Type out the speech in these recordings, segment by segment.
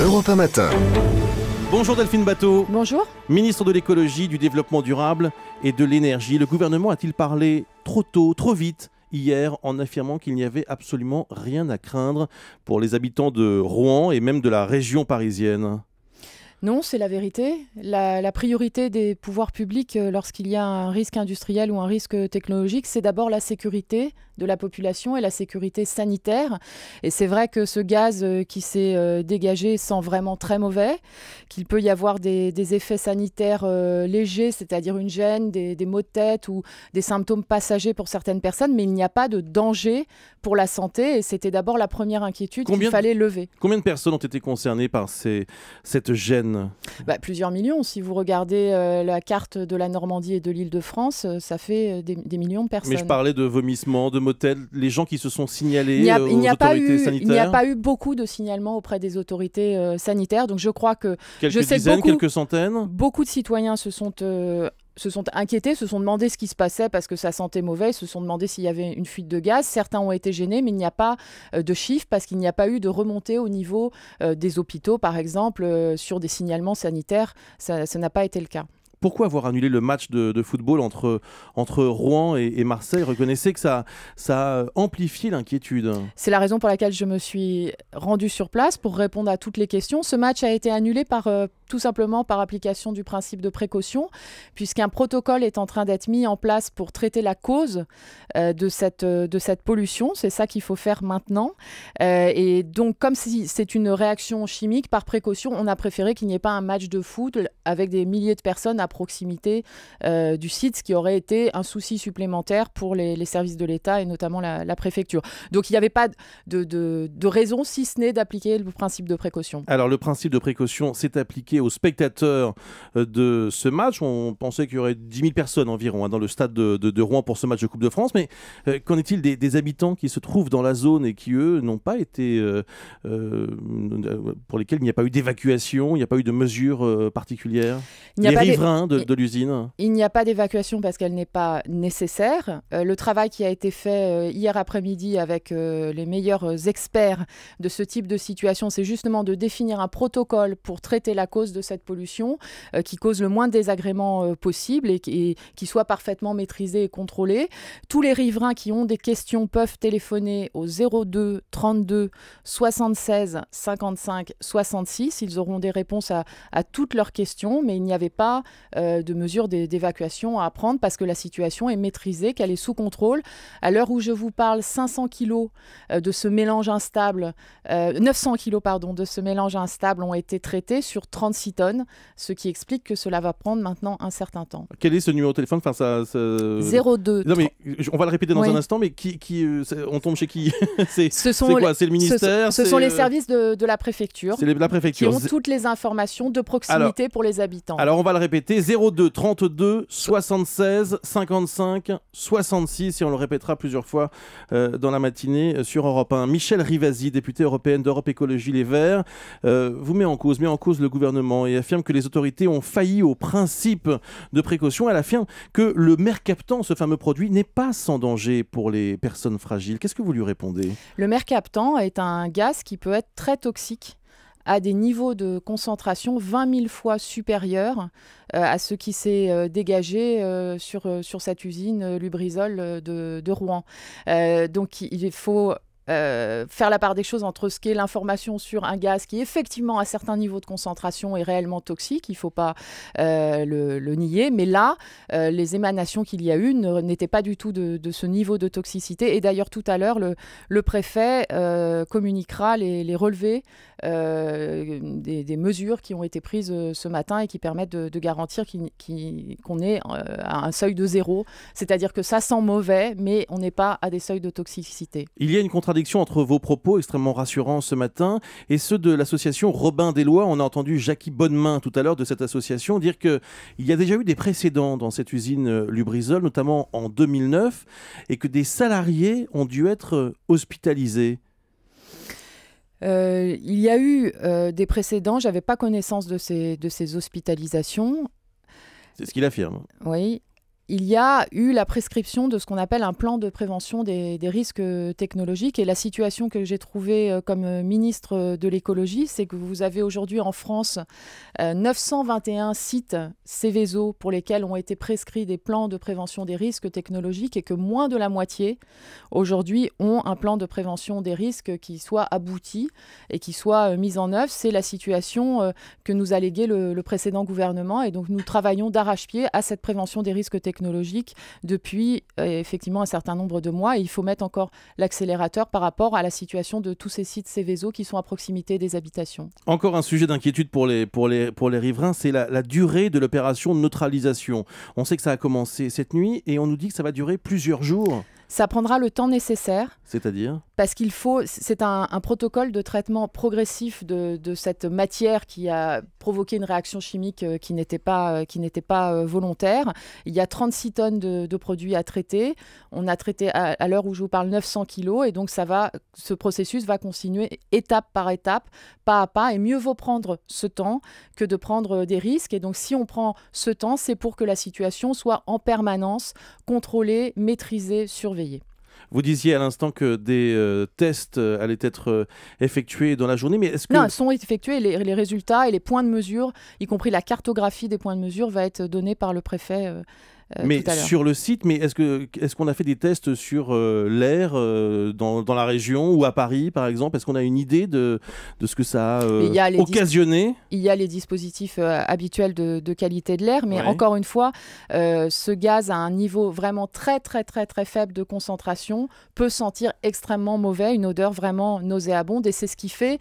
Europe 1 Matin. Bonjour Delphine Batho. Bonjour. Ministre de l'écologie, du développement durable et de l'énergie. Le gouvernement a-t-il parlé trop tôt, trop vite hier en affirmant qu'il n'y avait absolument rien à craindre pour les habitants de Rouen et même de la région parisienne ? Non, c'est la vérité. La priorité des pouvoirs publics lorsqu'il y a un risque industriel ou un risque technologique, c'est d'abord la sécurité de la population et la sécurité sanitaire. Et c'est vrai que ce gaz qui s'est dégagé sent vraiment très mauvais, qu'il peut y avoir des effets sanitaires légers, c'est-à-dire une gêne, des maux de tête ou des symptômes passagers pour certaines personnes, mais il n'y a pas de danger pour la santé. Et c'était d'abord la première inquiétude qu'il fallait lever. Combien de personnes ont été concernées par cette gêne ? Plusieurs millions. Si vous regardez la carte de la Normandie et de l'Île-de-France, ça fait des millions de personnes. Mais je parlais de vomissements, de motels, les gens qui se sont signalés aux autorités sanitaires. Il n'y a pas eu beaucoup de signalements auprès des autorités sanitaires. Donc je crois que... Quelques dizaines, quelques centaines. Beaucoup de citoyens se sont inquiétés, se sont demandé ce qui se passait parce que ça sentait mauvais, se sont demandé s'il y avait une fuite de gaz. Certains ont été gênés, mais il n'y a pas de chiffres parce qu'il n'y a pas eu de remontée au niveau des hôpitaux, par exemple, sur des signalements sanitaires. Ça n'a pas été le cas. Pourquoi avoir annulé le match de football entre Rouen et Marseille ? Reconnaissez que ça a amplifié l'inquiétude. C'est la raison pour laquelle je me suis rendue sur place pour répondre à toutes les questions. Ce match a été annulé tout simplement par application du principe de précaution, puisqu'un protocole est en train d'être mis en place pour traiter la cause de cette pollution. C'est ça qu'il faut faire maintenant. Et donc, comme si c'est une réaction chimique, par précaution, on a préféré qu'il n'y ait pas un match de foot avec des milliers de personnes à proximité du site, ce qui aurait été un souci supplémentaire pour les services de l'État et notamment la préfecture. Donc il n'y avait pas de raison, si ce n'est d'appliquer le principe de précaution. Alors le principe de précaution s'est appliqué aux spectateurs de ce match. On pensait qu'il y aurait 10 000 personnes environ dans le stade de Rouen pour ce match de Coupe de France. Mais qu'en est-il des habitants qui se trouvent dans la zone et qui, eux, n'ont pas été... pour lesquels il n'y a pas eu d'évacuation, il n'y a pas eu de mesures particulières ? Les riverains de l'usine. Il n'y a pas d'évacuation parce qu'elle n'est pas nécessaire. Le travail qui a été fait hier après-midi avec les meilleurs experts de ce type de situation, c'est justement de définir un protocole pour traiter la cause de cette pollution qui cause le moins de désagréments possible et qui soit parfaitement maîtrisé et contrôlé. Tous les riverains qui ont des questions peuvent téléphoner au 02 32 76 55 66. Ils auront des réponses à toutes leurs questions, mais il n'y avait pas de mesures d'évacuation à prendre parce que la situation est maîtrisée, qu'elle est sous contrôle. À l'heure où je vous parle, 500 kilos de ce mélange instable, 900 kilos de ce mélange instable ont été traités sur 36 tonnes, ce qui explique que cela va prendre maintenant un certain temps. Quel est ce numéro de téléphone ? 02. Non, mais on va le répéter dans un instant, mais on tombe chez qui ? C'est quoi ? C'est le ministère ? Ce sont les services de la préfecture. C'est la préfecture. Qui ont toutes les informations de proximité pour les habitants. Alors on va le répéter, 02 32 76 55 66, et on le répétera plusieurs fois dans la matinée sur Europe 1. Michèle Rivasi, députée européenne d'Europe Écologie Les Verts, vous met en cause le gouvernement et affirme que les autorités ont failli au principe de précaution. Elle affirme que le mercaptan, ce fameux produit, n'est pas sans danger pour les personnes fragiles. Qu'est-ce que vous lui répondez ? Le mercaptan est un gaz qui peut être très toxique, à des niveaux de concentration 20 000 fois supérieurs à ce qui s'est dégagé sur cette usine Lubrizol de Rouen. Donc il faut faire la part des choses entre ce qu'est l'information sur un gaz qui effectivement à certains niveaux de concentration est réellement toxique, il ne faut pas le nier, mais là les émanations qu'il y a eu n'étaient pas du tout de ce niveau de toxicité, et d'ailleurs tout à l'heure le préfet communiquera les relevés des mesures qui ont été prises ce matin et qui permettent de garantir qu'on est à un seuil de 0, c'est-à-dire que ça sent mauvais mais on n'est pas à des seuils de toxicité. Il y a une contradiction entre vos propos extrêmement rassurants ce matin et ceux de l'association Robin des Lois. On a entendu Jackie Bonnemain tout à l'heure de cette association dire qu'il y a déjà eu des précédents dans cette usine Lubrizol, notamment en 2009, et que des salariés ont dû être hospitalisés. Il y a eu des précédents, je n'avais pas connaissance de ces hospitalisations. C'est ce qu'il affirme. Oui. il y a eu la prescription de ce qu'on appelle un plan de prévention des risques technologiques. Et la situation que j'ai trouvée comme ministre de l'écologie, c'est que vous avez aujourd'hui en France 921 sites Céveso pour lesquels ont été prescrits des plans de prévention des risques technologiques et que moins de la moitié aujourd'hui ont un plan de prévention des risques qui soit abouti et qui soit mis en œuvre. C'est la situation que nous a légué le précédent gouvernement et donc nous travaillons d'arrache-pied à cette prévention des risques technologiques depuis effectivement un certain nombre de mois et il faut mettre encore l'accélérateur par rapport à la situation de tous ces sites Céveso qui sont à proximité des habitations. Encore un sujet d'inquiétude pour les riverains, c'est la durée de l'opération de neutralisation. On sait que ça a commencé cette nuit et on nous dit que ça va durer plusieurs jours. Ça prendra le temps nécessaire. C'est-à-dire ? Parce qu'il faut, c'est un protocole de traitement progressif de cette matière qui a provoqué une réaction chimique qui n'était pas volontaire. Il y a 36 tonnes de produits à traiter. On a traité à l'heure où je vous parle 900 kilos et donc ce processus va continuer étape par étape, pas à pas. Et mieux vaut prendre ce temps que de prendre des risques. Et donc si on prend ce temps, c'est pour que la situation soit en permanence contrôlée, maîtrisée, surveillée. Vous disiez à l'instant que des tests allaient être effectués dans la journée, mais est-ce que... Non, ils sont effectués, les résultats et les points de mesure, y compris la cartographie des points de mesure, va être donnée par le préfet mais tout à l'heure. Sur le site, mais est-ce qu'on a fait des tests sur l'air dans la région ou à Paris, par exemple? Est-ce qu'on a une idée de ce que ça a occasionné? Il y a les dispositifs habituels de qualité de l'air, mais encore une fois, ce gaz à un niveau vraiment très, très, très, très faible de concentration peut sentir extrêmement mauvais, une odeur vraiment nauséabonde, et c'est ce qui fait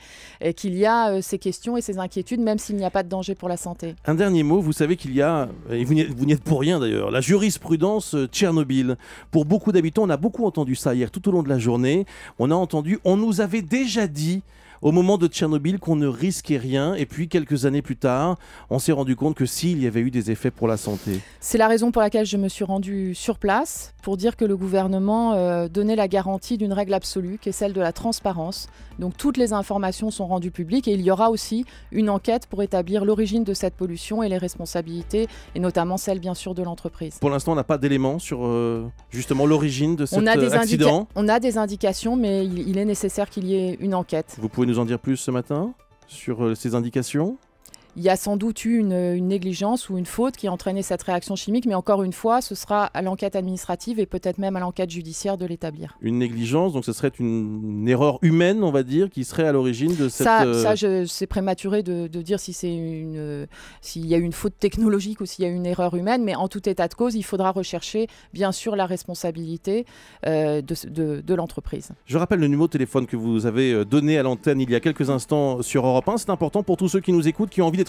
qu'il y a ces questions et ces inquiétudes, même s'il n'y a pas de danger pour la santé. Un dernier mot, vous savez qu'il y a, et vous n'y êtes pour rien d'ailleurs, la jurisprudence Tchernobyl. Pour beaucoup d'habitants, on a beaucoup entendu ça hier tout au long de la journée. On nous avait déjà dit au moment de Tchernobyl qu'on ne risquait rien et puis quelques années plus tard, on s'est rendu compte que s'il y avait eu des effets pour la santé. C'est la raison pour laquelle je me suis rendue sur place pour dire que le gouvernement donnait la garantie d'une règle absolue qui est celle de la transparence. Donc toutes les informations sont rendues publiques et il y aura aussi une enquête pour établir l'origine de cette pollution et les responsabilités et notamment celles bien sûr de l'entreprise. Pour l'instant, on n'a pas d'éléments sur justement l'origine de cet accident. On a des indications mais il est nécessaire qu'il y ait une enquête. Vous pouvez nous en dire plus ce matin sur ces indications ? Il y a sans doute eu une négligence ou une faute qui a entraîné cette réaction chimique, mais encore une fois, ce sera à l'enquête administrative et peut-être même à l'enquête judiciaire de l'établir. Une négligence, donc ce serait une erreur humaine, on va dire, qui serait à l'origine de cette... C'est prématuré de dire si s'il y a eu une faute technologique ou s'il y a eu une erreur humaine, mais en tout état de cause, il faudra rechercher bien sûr la responsabilité de l'entreprise. Je rappelle le numéro de téléphone que vous avez donné à l'antenne il y a quelques instants sur Europe 1. C'est important pour tous ceux qui nous écoutent, qui ont envie d'être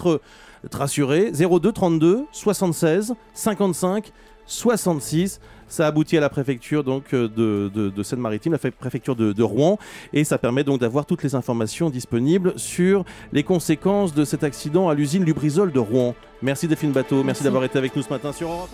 rassurés. 02 32 76 55 66. Ça aboutit à la préfecture donc, de Seine-Maritime, la préfecture de Rouen, et ça permet donc d'avoir toutes les informations disponibles sur les conséquences de cet accident à l'usine Lubrizol de Rouen. Merci Delphine Bateau, merci d'avoir été avec nous ce matin sur Europe.